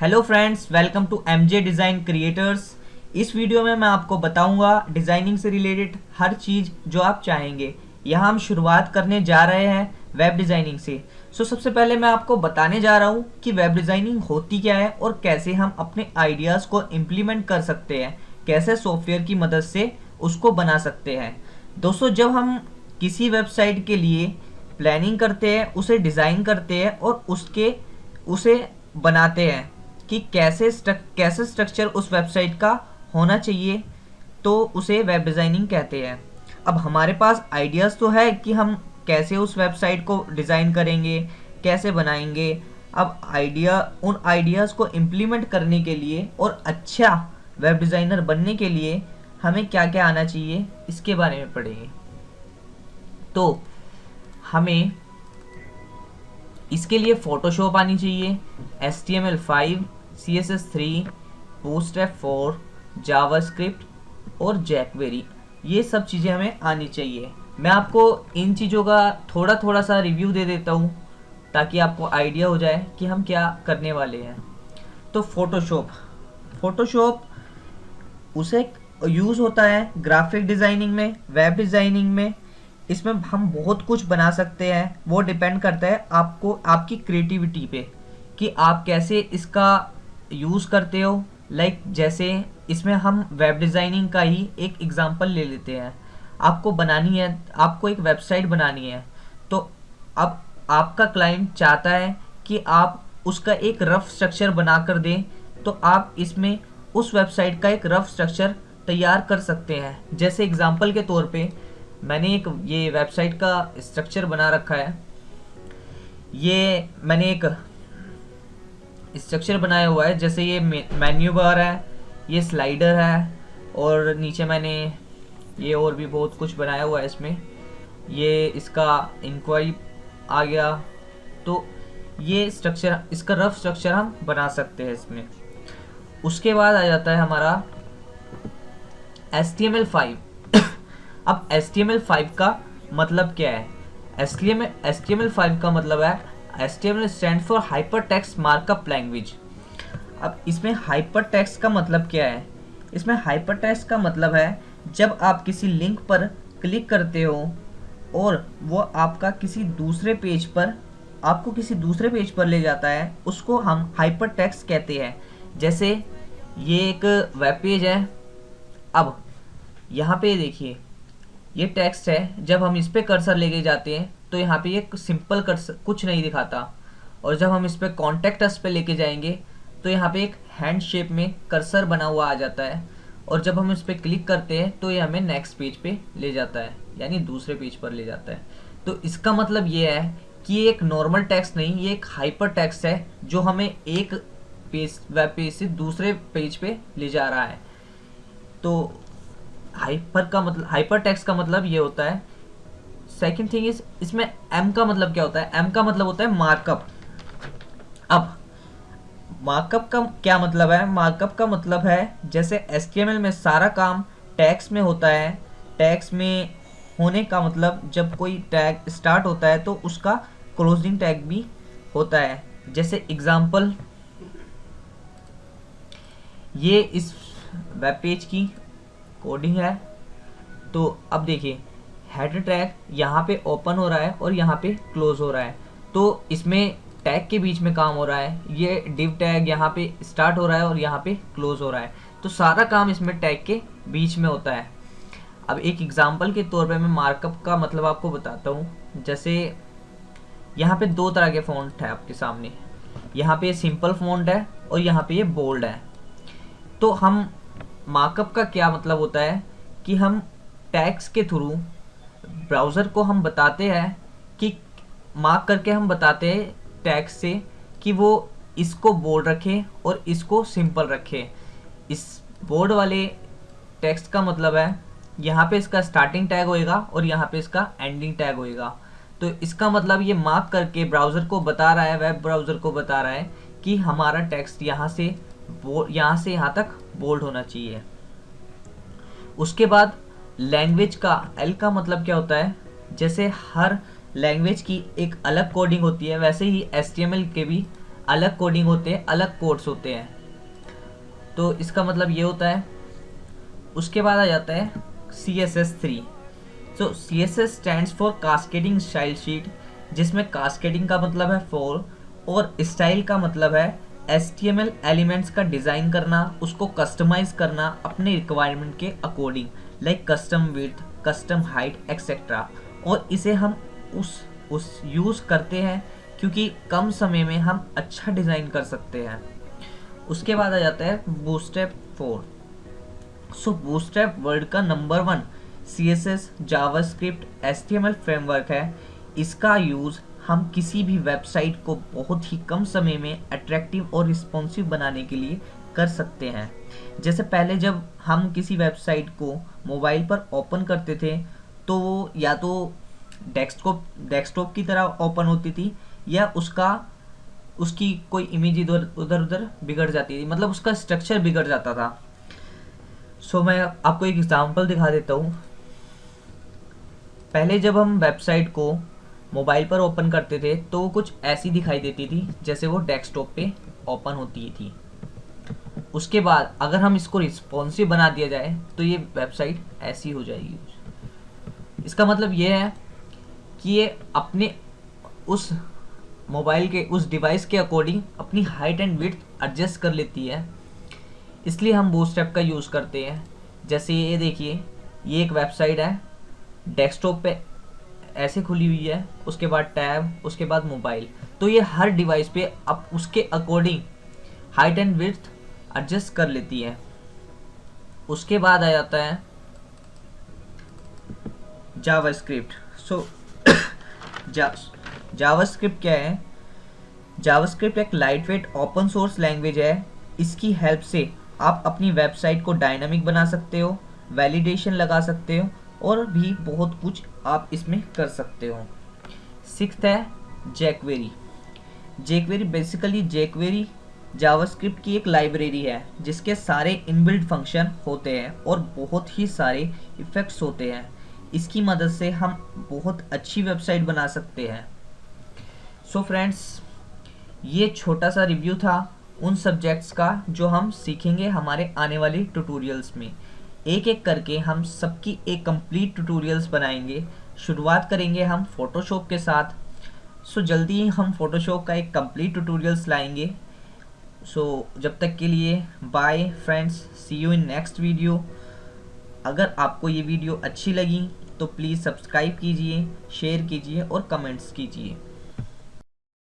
Hello friends, welcome to MJ design creators. इस video में मैं आपको बताऊंगा डिज़ाइनिंग से रिलेटेड हर चीज़ जो आप चाहेंगे। यहाँ हम शुरुआत करने जा रहे हैं वेब डिज़ाइनिंग से। सबसे पहले मैं आपको बताने जा रहा हूँ कि वेब डिज़ाइनिंग होती क्या है और कैसे हम अपने आइडियाज़ को इम्प्लीमेंट कर सकते हैं, कैसे सॉफ्टवेयर की मदद से उसको बना सकते हैं। दोस्तों, जब हम किसी वेबसाइट के लिए प्लानिंग करते हैं, उसे डिज़ाइन करते हैं और उसे बनाते हैं कि कैसे स्ट्रक्चर उस वेबसाइट का होना चाहिए, तो उसे वेब डिज़ाइनिंग कहते हैं। अब हमारे पास आइडियाज़ तो है कि हम कैसे उस वेबसाइट को डिज़ाइन करेंगे, कैसे बनाएंगे। अब उन आइडियाज़ को इम्प्लीमेंट करने के लिए और अच्छा वेब डिज़ाइनर बनने के लिए हमें क्या क्या आना चाहिए, इसके बारे में पढ़ेंगे। तो हमें इसके लिए फोटोशॉप आनी चाहिए, HTML5, CSS3, Bootstrap 4, जावास्क्रिप्ट और जैकवेरी। ये सब चीज़ें हमें आनी चाहिए। मैं आपको इन चीज़ों का थोड़ा थोड़ा सा रिव्यू दे देता हूँ ताकि आपको आइडिया हो जाए कि हम क्या करने वाले हैं। तो फोटोशॉप उसे यूज़ होता है ग्राफिक डिज़ाइनिंग में, वेब डिज़ाइनिंग में। इसमें हम बहुत कुछ बना सकते हैं। वो डिपेंड करता है आपकी क्रिएटिविटी पे कि आप कैसे इसका यूज़ करते हो। जैसे इसमें हम वेब डिज़ाइनिंग का ही एक एग्जांपल ले लेते हैं। आपको एक वेबसाइट बनानी है, तो अब आपका क्लाइंट चाहता है कि आप उसका एक रफ स्ट्रक्चर बना कर दें, तो आप इसमें उस वेबसाइट का एक रफ स्ट्रक्चर तैयार कर सकते हैं। जैसे एग्जांपल के तौर पे मैंने ये वेबसाइट का स्ट्रक्चर बना रखा है। ये मैंने एक स्ट्रक्चर बनाया हुआ है। जैसे ये मेन्यू बार है, ये स्लाइडर है, और नीचे मैंने ये और भी बहुत कुछ बनाया हुआ है इसमें। ये इसका इंक्वायरी आ गया। तो ये स्ट्रक्चर, इसका रफ स्ट्रक्चर हम बना सकते हैं इसमें। उसके बाद आ जाता है हमारा HTML5। अब HTML5 का मतलब क्या है? HTML5 का मतलब है, HTML stand for hyper text markup language. अब इसमें हाइपर टेक्स्ट का मतलब क्या है? इसमें हाइपर टेक्स्ट का मतलब है जब आप किसी लिंक पर क्लिक करते हो और वो आपको किसी दूसरे पेज पर ले जाता है, उसको हम हाइपर टेक्स्ट कहते हैं। जैसे ये एक वेब पेज है। अब यहाँ पे देखिए, ये टेक्स्ट है। जब हम इस पे कर्सर लेके जाते हैं तो यहाँ पे ये सिंपल कर्सर कुछ नहीं दिखाता, और जब हम इस पे कॉन्टेक्ट अस पे लेके जाएंगे तो यहाँ पे एक हैंड शेप में कर्सर बना हुआ आ जाता है, और जब हम इस पे क्लिक करते हैं तो ये हमें नेक्स्ट पेज पे ले जाता है, यानी दूसरे पेज पर ले जाता है। तो इसका मतलब ये है कि ये एक नॉर्मल टेक्स्ट नहीं, ये एक हाइपर टेक्स्ट है जो हमें एक वेब पेज से दूसरे पेज पे ले जा रहा है। तो हाइपर टेक्स्ट का मतलब ये होता है। सेकंड थिंग इज, इसमें एम का मतलब क्या होता है? एम का मतलब होता है मार्कअप। अब मार्कअप का क्या मतलब है? मार्कअप का मतलब है, जैसे HTML में सारा काम टैग्स में होता है। टैग्स में होने का मतलब जब कोई टैग स्टार्ट होता है तो उसका क्लोजिंग टैग भी होता है। जैसे एग्जांपल, ये इस वेब पेज की कोडिंग है। तो अब देखिए, हेडर टैग यहाँ पे ओपन हो रहा है और यहाँ पे क्लोज हो रहा है, तो इसमें टैग के बीच में काम हो रहा है। ये डिव टैग यहाँ पे स्टार्ट हो रहा है और यहाँ पे क्लोज हो रहा है, तो सारा काम इसमें टैग के बीच में होता है। अब एक एग्जांपल के तौर पे मैं मार्कअप का मतलब आपको बताता हूँ। जैसे यहाँ पे दो तरह के फ़ॉन्ट है आपके सामने। यहाँ पे सिंपल फ़ॉन्ट है और यहाँ पे ये बोल्ड है। तो हम मार्कअप का क्या मतलब होता है कि हम टैग्स के थ्रू ब्राउज़र को हम बताते हैं कि मार्क करके हम बताते हैं टैग्स से कि वो इसको बोल्ड रखे और इसको सिंपल रखे। इस बोल्ड वाले टेक्स्ट का मतलब है, यहाँ पे इसका स्टार्टिंग टैग होएगा और यहाँ पे इसका एंडिंग टैग होएगा। तो इसका मतलब ये मार्क करके ब्राउज़र को बता रहा है, वेब ब्राउज़र को बता रहा है कि हमारा टेक्स्ट यहाँ से यहाँ तक बोल्ड होना चाहिए। उसके बाद लैंग्वेज का, एल का मतलब क्या होता है? जैसे हर लैंग्वेज की एक अलग कोडिंग होती है, वैसे ही HTML के भी अलग कोडिंग होते हैं, अलग कोड्स होते हैं। तो इसका मतलब ये होता है। उसके बाद आ जाता है CSS3। So CSS stands for cascading style sheet, जिसमें कास्केडिंग का मतलब है फॉर और स्टाइल का मतलब है HTML एलिमेंट्स का डिज़ाइन करना, उसको कस्टमाइज करना अपने रिक्वायरमेंट के according, like custom width, custom height etcetera. और इसे हम उस यूज़ करते हैं क्योंकि कम समय में हम अच्छा डिज़ाइन कर सकते हैं। उसके बाद आ जाता है बूटस्ट्रैप 4। सो बूटस्ट्रैप वर्ल्ड का number 1 CSS JavaScript HTML framework है। इसका यूज़ हम किसी भी वेबसाइट को बहुत ही कम समय में अट्रैक्टिव और रिस्पॉन्सिव बनाने के लिए कर सकते हैं। जैसे पहले जब हम किसी वेबसाइट को मोबाइल पर ओपन करते थे तो वो या तो डेस्कटॉप की तरह ओपन होती थी, या उसकी कोई इमेज इधर उधर बिगड़ जाती थी, मतलब उसका स्ट्रक्चर बिगड़ जाता था। सो मैं आपको एक एग्जांपल दिखा देता हूँ। पहले जब हम वेबसाइट को मोबाइल पर ओपन करते थे तो वो कुछ ऐसी दिखाई देती थी जैसे वो डेस्कटॉप पे ओपन होती थी। उसके बाद अगर हम इसको रिस्पॉन्सिव बना दिया जाए तो ये वेबसाइट ऐसी हो जाएगी। इसका मतलब ये है कि ये अपने उस मोबाइल के उस डिवाइस के अकॉर्डिंग अपनी हाइट एंड विड्थ एडजस्ट कर लेती है, इसलिए हम बूटस्ट्रैप का यूज़ करते हैं। जैसे ये देखिए, ये एक वेबसाइट है, डेस्कटॉप पे ऐसे खुली हुई है, उसके बाद टैब, उसके बाद मोबाइल। तो ये हर डिवाइस पे अब उसके according height and width adjust कर लेती है। उसके बाद आ जाता है जावास्क्रिप्ट। सो जावास्क्रिप्ट क्या है? जावास्क्रिप्ट एक लाइटवेट ओपन सोर्स लैंग्वेज है। इसकी हेल्प से आप अपनी वेबसाइट को डायनामिक बना सकते हो, वैलिडेशन लगा सकते हो और भी बहुत कुछ आप इसमें कर सकते हो। सिक्स्थ है jQuery। jQuery basically jQuery JavaScript की एक लाइब्रेरी है जिसके सारे इनबिल्ट फंक्शन होते हैं और बहुत ही सारे इफेक्ट्स होते हैं। इसकी मदद से हम बहुत अच्छी वेबसाइट बना सकते हैं। सो फ्रेंड्स, ये छोटा सा रिव्यू था उन सब्जेक्ट्स का जो हम सीखेंगे हमारे आने वाले ट्यूटोरियल्स में। एक एक करके हम सबकी एक कंप्लीट ट्यूटोरियल्स बनाएंगे। शुरुआत करेंगे हम फोटोशॉप के साथ। सो जल्दी ही हम फोटोशॉप का एक कंप्लीट ट्यूटोरियल्स लाएंगे। सो जब तक के लिए bye friends, see you in next video. अगर आपको ये वीडियो अच्छी लगी तो प्लीज़ सब्सक्राइब कीजिए, शेयर कीजिए और कमेंट्स कीजिए।